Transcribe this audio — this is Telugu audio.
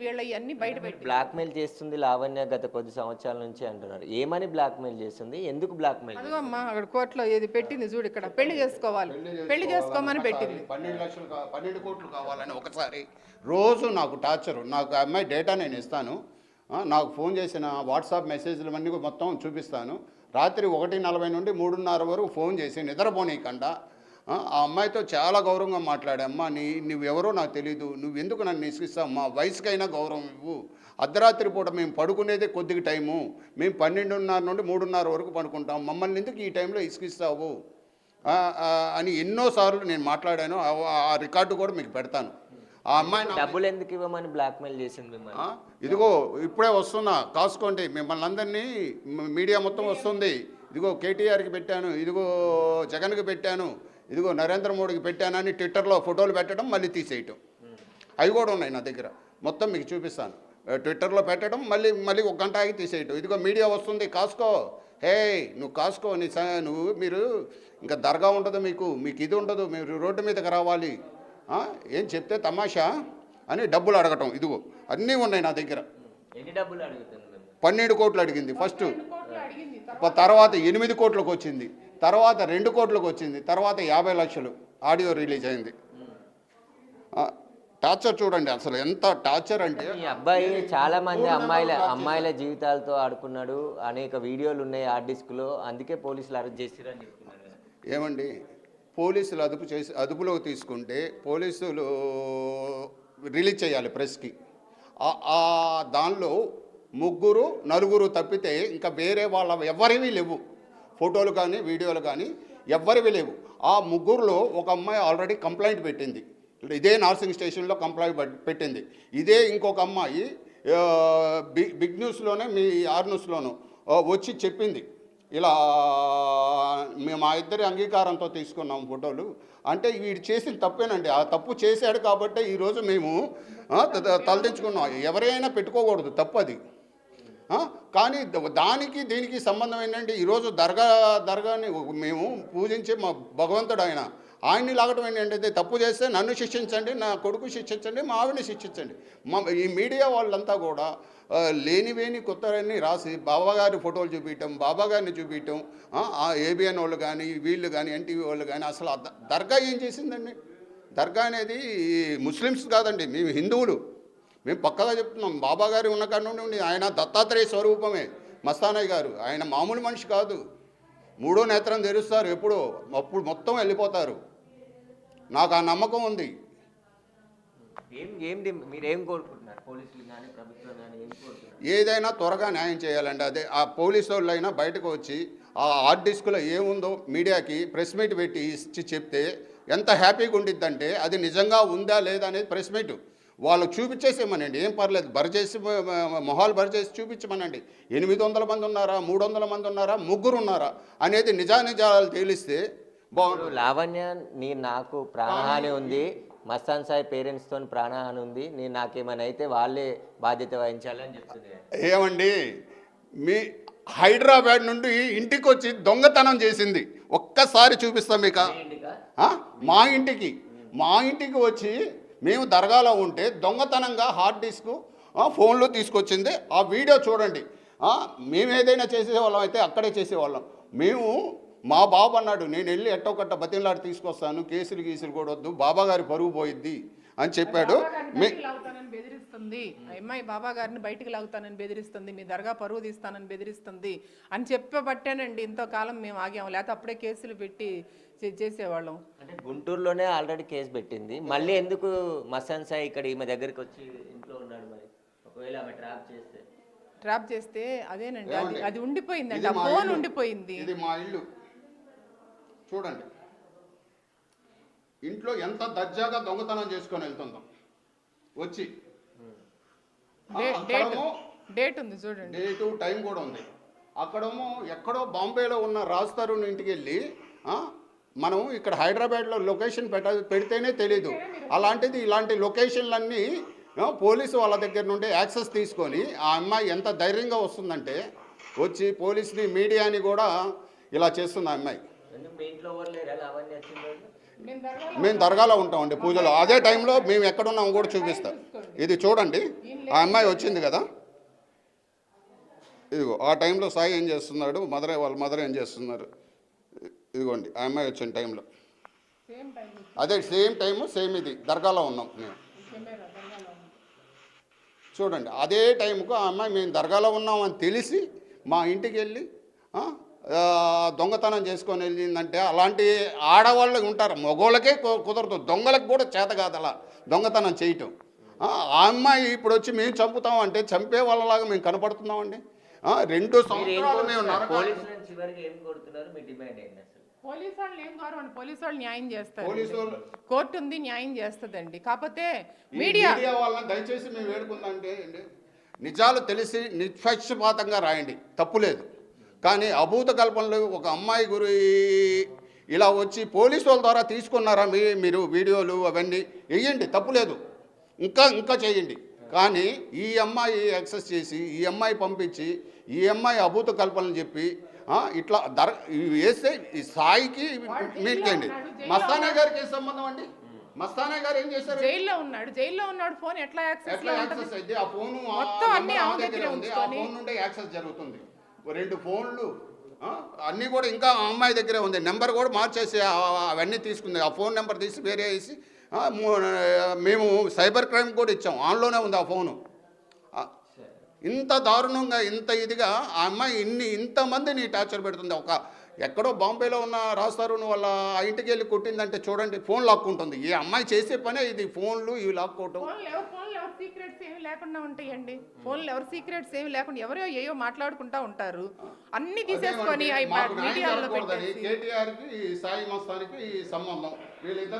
వీళ్ళ అన్ని బయట పెట్టి బ్లాక్మెయిల్ చేస్తుంది లావణ్య గత కొద్ది సంవత్సరాల నుంచి అంటున్నారు. ఏమని బ్లాక్మెయిల్ చేస్తుంది, ఎందుకు బ్లాక్మెయిల్? అదిగోమ్మా అక్కడ కోర్టులో ఏది పెట్టింది చూడు, ఇక్కడ పెళ్లి చేసుకోవాలి, పెళ్లి చేసుకోమని పెట్టింది. 12 కోట్లు కావాలని ఒకసారి రోజు నాకు టార్చరు. నాకు అమ్మాయి డేటా నేను ఇస్తాను, నాకు ఫోన్ చేసిన వాట్సాప్ మెసేజ్లు అన్నీ మొత్తం చూపిస్తాను. రాత్రి 1:40 నుండి 3:30 వరకు ఫోన్ చేసి నిద్రపోనీయకుండా ఆ అమ్మాయితో చాలా గౌరవంగా మాట్లాడే, అమ్మ నువ్వెవరో నాకు తెలీదు, నువ్వెందుకు నన్ను ఇసుకిస్తావు, మా వయసుకైనా గౌరవం ఇవ్వు, అర్ధరాత్రి పూట మేము పడుకునేదే కొద్దిగా టైము, మేము 12:30 నుండి 3:30 వరకు పడుకుంటాం, మమ్మల్ని ఎందుకు ఈ టైంలో ఇసుకిస్తావు అని ఎన్నోసార్లు నేను మాట్లాడాను. ఆ రికార్డు కూడా మీకు పెడతాను. ఆ అమ్మాయి డబ్బులు ఎందుకు ఇవ్వమని బ్లాక్మెయిల్ చేసింది మిమ్మల్ని? ఇదిగో ఇప్పుడే వస్తున్నా, కాసుకోండి, మిమ్మల్ని అందరినీ మీడియా మొత్తం వస్తుంది. ఇదిగో కేటీఆర్కి పెట్టాను, ఇదిగో జగన్కి పెట్టాను, ఇదిగో నరేంద్ర మోడీకి పెట్టానని ట్విట్టర్లో ఫోటోలు పెట్టడం, మళ్ళీ తీసేయటం, అవి కూడా ఉన్నాయి నా దగ్గర, మొత్తం మీకు చూపిస్తాను. ట్విట్టర్లో పెట్టడం, మళ్ళీ 1 గంట ఆగి తీసేయటం. ఇదిగో మీడియా వస్తుంది, కాసుకో, హే నువ్వు కాసుకో, మీరు ఇంకా దర్గా ఉండదు, మీకు ఇది ఉండదు, మీరు రోడ్డు మీదకి రావాలి, ఏం చెప్తే తమాషా అని డబ్బులు అడగటం. ఇదిగో అన్నీ ఉన్నాయి నా దగ్గర. ఎన్ని డబ్బులు అడుగుతుంది? 12 కోట్లు అడిగింది ఫస్ట్, తర్వాత 8 కోట్లకు వచ్చింది, తర్వాత 2 కోట్లకు వచ్చింది, తర్వాత 50 లక్షలు ఆడియో రిలీజ్ అయింది. టార్చర్ చూడండి, అసలు ఎంత టార్చర్ అంటే. ఈ అబ్బాయి చాలా మంది అమ్మాయిల జీవితాలతో ఆడుకున్నాడు, అనేక వీడియోలు ఉన్నాయి హార్డ్ డిస్క్లో, అందుకే పోలీసులు అరెస్ట్ చేసిరని చెప్తున్నారు. ఏమండి, పోలీసులు అదుపులోకి తీసుకుంటే పోలీసులు రిలీజ్ చేయాలి ప్రెస్కి. దానిలో 3, 4 తప్పితే ఇంకా వేరే వాళ్ళ ఎవరివి లేవు, ఫోటోలు కానీ వీడియోలు కానీ ఎవరివి లేవు. ఆ 3లో ఒక అమ్మాయి ఆల్రెడీ కంప్లైంట్ పెట్టింది, ఇదే నార్సింగ్ స్టేషన్లో కంప్లైంట్ పెట్టింది. ఇదే ఇంకొక అమ్మాయి బిగ్ న్యూస్లోనే, మీ ఆర్ న్యూస్లోనూ వచ్చి చెప్పింది, ఇలా మేము మా ఇద్దరి అంగీకారంతో తీసుకున్నాం ఫోటోలు అంటే. వీడు చేసిన తప్పేనండి, ఆ తప్పు చేశాడు కాబట్టి ఈరోజు మేము తలదించుకున్నాం. ఎవరైనా పెట్టుకోకూడదు, తప్పది. కానీ దానికి దీనికి సంబంధం ఏంటంటే, ఈరోజు దర్గాని మేము పూజించే మా భగవంతుడు ఆయన్ని లాగటం ఏంటంటే, తప్పు చేస్తే నన్ను శిక్షించండి, నా కొడుకు శిక్షించండి, మా ఆవిడని శిక్షించండి. ఈ మీడియా వాళ్ళంతా కూడా లేనివేని కొత్తవన్నీ రాసి బాబాగారి ఫోటోలు చూపించటం, బాబాగారిని చూపించటం, ఏబిఎన్ వాళ్ళు కానీ వీళ్ళు కానీ ఎన్టీవీ వాళ్ళు కానీ. అసలు దర్గా ఏం చేసిందండి? దర్గా అనేది ముస్లిమ్స్ కాదండి, మేము హిందువులు, మేము పక్కగా చెప్తున్నాం. బాబాగారి ఉన్న కాడ నుండి ఆయన దత్తాత్రేయ స్వరూపమే మస్తానయ్య గారు, ఆయన మామూలు మనిషి కాదు. 3వ నేత్రం తెరుస్తారు ఎప్పుడో, అప్పుడు మొత్తం వెళ్ళిపోతారు. నాకు ఆ నమ్మకం ఉంది. మీరేం కోరుకుంటున్నారు? పోలీసులు కానీ ప్రభుత్వం కానీ ఏం కోరుకుంటున్నారు? ఏదైనా త్వరగా న్యాయం చేయాలండి. అదే ఆ పోలీసు వాళ్ళు అయినా బయటకు వచ్చి ఆ హార్డ్ డిస్క్లో ఏముందో మీడియాకి ప్రెస్ మీట్ పెట్టి ఇచ్చి చెప్తే ఎంత హ్యాపీగా ఉండిద్దంటే, అది నిజంగా ఉందా లేదా అనేది ప్రెస్ మీట్ వాళ్ళు చూపించేసేమనండి, ఏం పర్లేదు, బరిచేసి మొహాలు బరిచేసి చూపించమనండి. 800 మంది ఉన్నారా, 300 మంది ఉన్నారా, 3 ఉన్నారా అనేది నిజాలు తేలిస్తే బాగుంటుంది. లావణ్య నాకు ప్రాణహాని ఉంది, మస్తాన్ సాయి పేరెంట్స్తో ప్రాణహాని ఉంది, నాకేమైనా అయితే వాళ్ళే బాధ్యత వహించాలని చెప్తుంది. ఏమండి, మీ హైదరాబాద్ నుండి ఇంటికి వచ్చి దొంగతనం చేసింది, ఒక్కసారి చూపిస్తాం మీకు. మా ఇంటికి వచ్చి మేము దర్గాలో ఉంటే దొంగతనంగా హార్డ్ డిస్క్ ఫోన్లో తీసుకొచ్చింది. ఆ వీడియో చూడండి. మేము ఏదైనా చేసేవాళ్ళం అయితే అక్కడే చేసేవాళ్ళం. మా బాబు అన్నాడు, నేను వెళ్ళి ఎట్టొకట్ట బతిలాడి తీసుకొస్తాను, కేసులు కూడా వద్దు, బాబాగారి పరుగు పోయిద్ది అని చెప్పాడు. బెదిరిస్తుంది అమ్మాయి, బాబా గారిని బయటికి లాగుతానని బెదిరిస్తుంది, మీ దర్గా పరువు తీస్తానని బెదిరిస్తుంది అని చెప్పబట్టేనండి ఇంతకాలం మేము ఆగాము, లేకపోతే అప్పుడే కేసులు పెట్టి చేసేవాళ్ళం. అంటే గుంటూరులోనే ఆల్రెడీ కేసు పెట్టింది, మళ్ళీ ఎందుకు మస్తాన్ సాయి ఇక్కడ ఈమె దగ్గరికి వచ్చి ఇంట్లో ఉన్నాడు? మరి ఒకవేళ ఆమె ట్రాప్ చేస్తే అదేనండి, అది ఉండిపోయిందండి, ఆ ఫోన్ ఉండిపోయింది. ఇది మా ఇల్లు చూడండి, ఇంట్లో ఎంత దర్జాగా దొంగతనం చేసుకొని వెళ్తుందో వచ్చి. డేట్ ఉంది చూడండి, డేటు టైం కూడా ఉంది. అక్కడేమో ఎక్కడో బాంబేలో ఉన్న రాజ్ తరుణ్ ఇంటికి వెళ్ళి మనం ఇక్కడ హైదరాబాద్లో లొకేషన్ పెడితేనే తెలీదు, అలాంటిది ఇలాంటి లొకేషన్లన్నీ పోలీసు వాళ్ళ దగ్గర నుండి యాక్సెస్ తీసుకొని ఆ అమ్మాయి ఎంత ధైర్యంగా వస్తుందంటే, వచ్చి పోలీసుని మీడియాని కూడా ఇలా చేస్తుంది ఆ అమ్మాయి. మేము దర్గాలో ఉంటామండి పూజలో, అదే టైంలో మేము ఎక్కడున్నాము కూడా చూపిస్తాం. ఇది చూడండి, ఆ అమ్మాయి వచ్చింది కదా, ఇదిగో ఆ టైంలో సాయి ఏం చేస్తున్నాడు, వాళ్ళ మదర్ ఏం చేస్తున్నారు, ఇదిగోండి ఆ అమ్మాయి వచ్చిన టైంలో అదే సేమ్ టైము సేమ్ ఇది దర్గాలో ఉన్నాం మేము. చూడండి అదే టైంకు ఆ అమ్మాయి మేము దర్గాలో ఉన్నామని తెలిసి మా ఇంటికి వెళ్ళి దొంగతనం చేసుకొని వెళ్ళిందంటే, అలాంటి ఆడవాళ్ళు ఉంటారు, మగోళ్ళకే కుదరదు, దొంగలకు కూడా చేత కాదు అలా దొంగతనం చేయటం. ఆ అమ్మాయి ఇప్పుడు వచ్చి మేము చంపుతాం అంటే చంపే వాళ్ళలాగా మేము కనపడుతున్నామండి. 2 సంవత్సరాలు మేము పోలీసుల నుంచి చివరికి ఏం కోరుతున్నారు, మీ డిమాండ్ ఏంటి అసలు? పోలీసు వాళ్ళు ఏం గౌరవం, పోలీసు వాళ్ళు న్యాయం చేస్తారు, పోలీసు వాళ్ళు కోర్టు ఉంది న్యాయం చేస్తుందండి. కాకపోతే మీడియా వాళ్ళని దయచేసి మేము వేడుకుందంటే నిజాలు తెలిసి నిష్పక్షపాతంగా రాయండి, తప్పులేదు. కానీ అభూత కల్పనలు ఒక అమ్మాయి గురి ఇలా వచ్చి పోలీసు వాళ్ళ ద్వారా తీసుకున్నారా మీరు వీడియోలు అవన్నీ వేయండి, తప్పులేదు, ఇంకా చేయండి. కానీ ఈ అమ్మాయి యాక్సెస్ చేసి ఈ అమ్మాయి పంపించి ఈ అమ్మాయి అభూత కల్పనలు చెప్పి ఇట్లా వేస్తే ఈ సాయికి మీకేంటి, మస్తానా గారికి ఏం సంబంధం అండి? మస్తానా గారు ఏం చేశారు? జైల్లో ఉన్నాడు, ఫోన్ ఎట్లా యాక్సెస్ అయితే ఆ ఫోన్ దగ్గర ఉంది, ఆ ఫోన్ నుండే యాక్సెస్ జరుగుతుంది. 2 ఫోన్లు అన్నీ కూడా ఇంకా ఆ అమ్మాయి దగ్గరే ఉంది, నెంబర్ కూడా మార్చేసి అవన్నీ తీసుకుంది, ఆ ఫోన్ నెంబర్ తీసి వేరే వేసి మేము సైబర్ క్రైమ్ కూడా ఇచ్చాం, ఆన్లోనే ఉంది ఆ ఫోను. ఇంత దారుణంగా ఇంత ఇదిగా ఆ అమ్మాయి ఇంతమందిని టార్చర్ పెడుతుంది. ఎక్కడో బాంబేలో ఉన్న రాస్తారు వాళ్ళ ఆ ఇంటికి వెళ్ళి కొట్టిందంటే చూడండి, ఫోన్ లాక్కుంటుంది. ఈ అమ్మాయి చేసే పనే ఇది, ఫోన్లు ఇవి లాక్కోవటం. సీక్రెట్స్ ఏమి లేకుండా ఉంటాయండి, ఫోన్లు ఎవరు సీక్రెట్స్ ఏమి లేకుండా ఎవరో ఏయో మాట్లాడుకుంటా ఉంటారు, అన్ని తీసేసుకొని మీడియాలో పెట్టేసి. కేటీఆర్కి సాయి మస్తానికి సంబంధం వీళ్ళిద్దరు